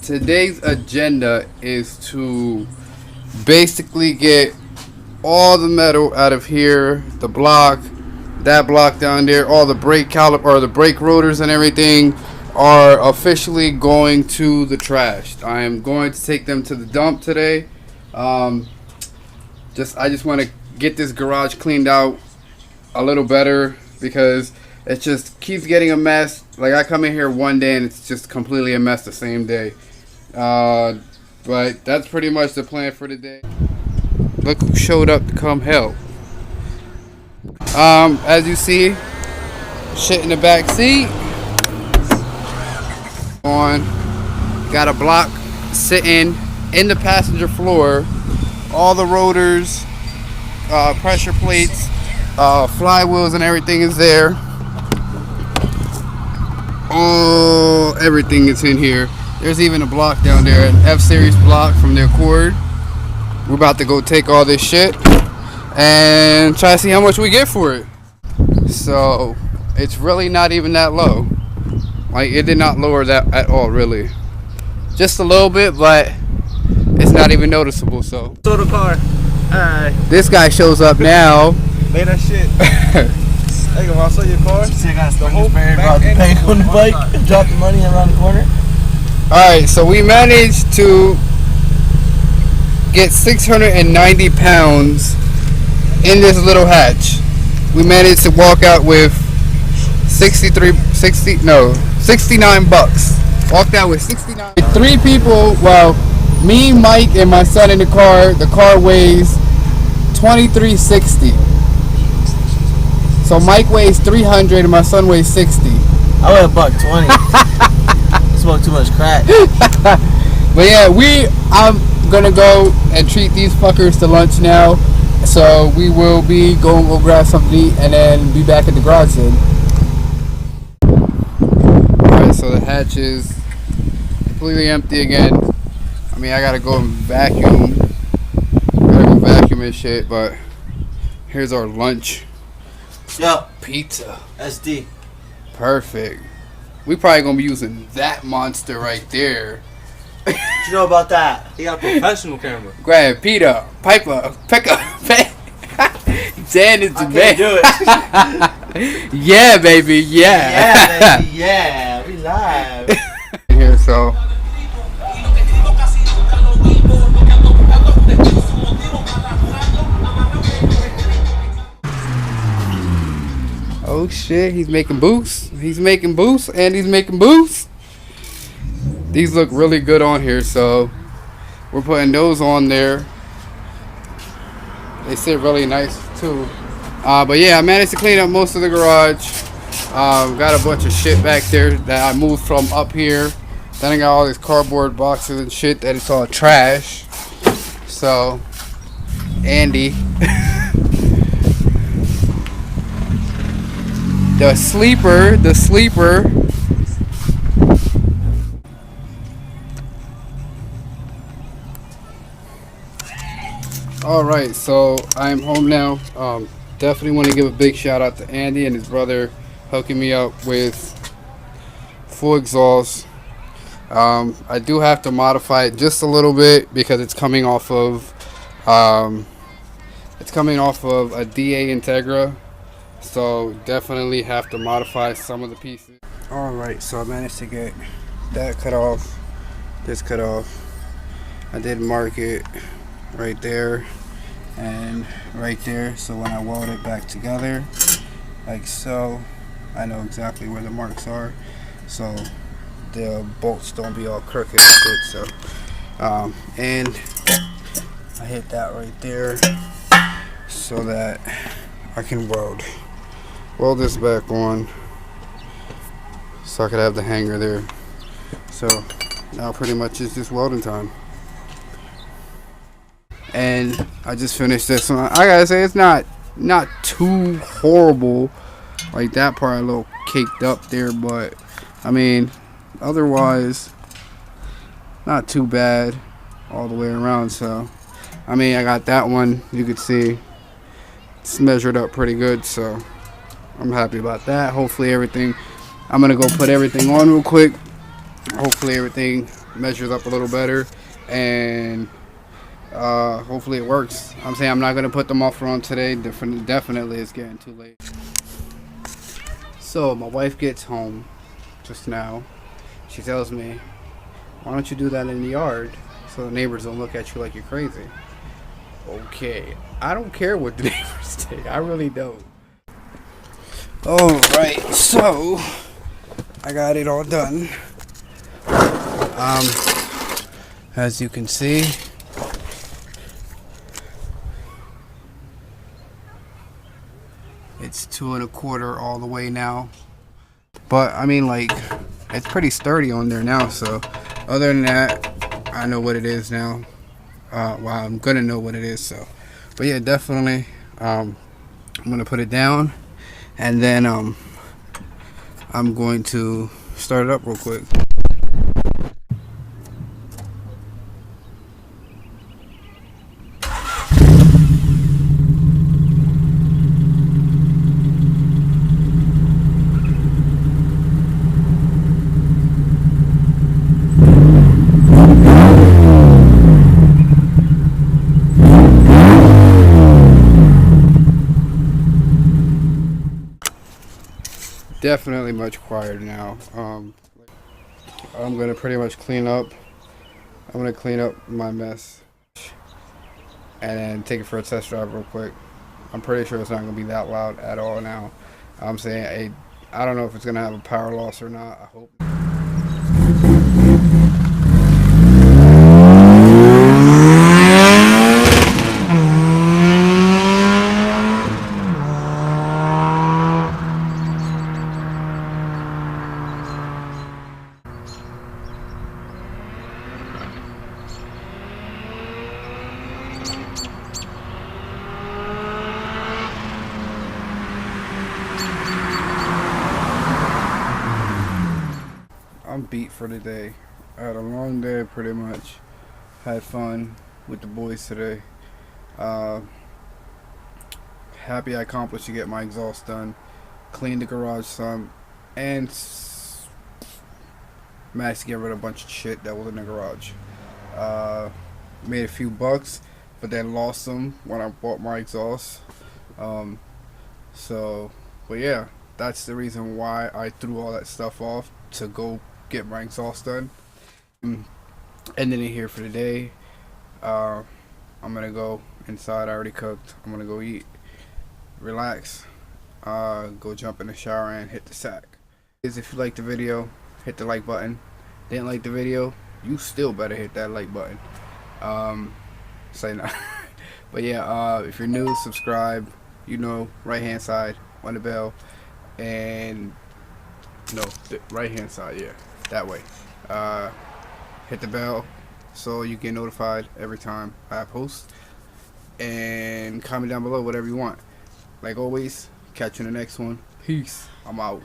Today's agenda is to basically get all the metal out of here, the block, that block down there, all the brake caliper or the brake rotors and everything are officially going to the trash. I am going to take them to the dump today. I just want to get this garage cleaned out a little better because it just keeps getting a mess. Like, I come in here one day and it's just completely a mess the same day. But that's pretty much the plan for today. Look who showed up to come help. As you see, shit in the back seat. Got a block sitting in the passenger floor. All the rotors, pressure plates, flywheels and everything is there. Oh, everything is in here. There's even a block down there, an F-Series block from the Accord. We're about to go take all this shit and try to see how much we get for it. So it's really not even that low. Like, it did not lower that at all, really. Just a little bit, but it's not even noticeable. So the car. This guy shows up now. Lay that shit. Hey, go on, show your car. See, I got the whole about to pay on the bike and drop the money around the corner. Alright, so we managed to get 690 pounds in this little hatch. We managed to walk out with 69 bucks. Walked out with 69. 3 people, well, me, Mike, and my son in the car. The car weighs 2360. So Mike weighs 300 and my son weighs 60. I weigh $120. Smoke too much crack. But yeah, I'm gonna go and treat these fuckers to lunch now. So we will be going to go grab something to eat and then be back at the garage then. Alright, so the hatch is completely empty again. I mean, I gotta go and vacuum. And shit, but here's our lunch. Yo, Pizza. SD. Perfect. We probably gonna be using that monster right there. What you know about that? He got a professional camera. Grab Peter, Piper, Picker, Dan is the man. Do it. Yeah, baby, yeah. Yeah, baby, yeah. We live. Here, so. Oh shit, he's making boosts. He's making boosts and he's making boosts. These look really good on here, so we're putting those on there. They sit really nice too. But yeah, I managed to clean up most of the garage. Got a bunch of shit back there that I moved from up here. Then I got all these cardboard boxes and shit that it's all trash. So, Andy. The sleeper. Alright, so I'm home now. Definitely want to give a big shout out to Andy and his brother hooking me up with full exhaust. I do have to modify it just a little bit because it's coming off of a DA Integra. So definitely have to modify some of the pieces. Alright, so I managed to get that cut off, this cut off. I did mark it right there and right there, so when I weld it back together like so, I know exactly where the marks are, so the bolts don't be all crooked and shit. So and I hit that right there so that I can weld this back on so I could have the hanger there. So now pretty much it's just welding time. And I just finished this one. I gotta say, it's not too horrible. Like, that part a little caked up there, but I mean, otherwise not too bad all the way around. So I mean, I got that one, you could see it's measured up pretty good, so I'm happy about that. Hopefully everything, I'm gonna go put everything on real quick. Hopefully everything measures up a little better, and hopefully it works. I'm saying I'm not gonna put the muffler on today. Definitely it's getting too late. So my wife gets home just now. She tells me, why don't you do that in the yard so the neighbors don't look at you like you're crazy? Okay, I don't care what the neighbors think. I really don't. Alright, so I got it all done. As you can see, it's 2 1/4 all the way now. But I mean, like, it's pretty sturdy on there now. So other than that, I know what it is now. Well, I'm gonna know what it is. So, but yeah, definitely, I'm gonna put it down, and then I'm going to start it up real quick. Definitely much quieter now. I'm gonna pretty much clean up. I'm gonna clean up my mess and then take it for a test drive real quick. I'm pretty sure it's not gonna be that loud at all now. I'm saying I don't know if it's gonna have a power loss or not. I hope. I'm beat for the day. I had a long day pretty much. Had fun with the boys today. Happy I accomplished to get my exhaust done. Cleaned the garage some. And managed to get rid of a bunch of shit that was in the garage. Made a few bucks, but then lost them when I bought my exhaust. But yeah, that's the reason why I threw all that stuff off to go get my exhaust done. Ending it here for the day. I'm gonna go inside. I already cooked. I'm gonna go eat, relax, go jump in the shower and hit the sack. If you liked the video, hit the like button. Didn't like the video, you still better hit that like button. Say no. But yeah, if you're new, subscribe. You know, right hand side on the bell, and no, the right hand side, yeah, that way. Hit the bell so you get notified every time I post, and comment down below whatever you want. Like always, catch you in the next one. Peace. I'm out.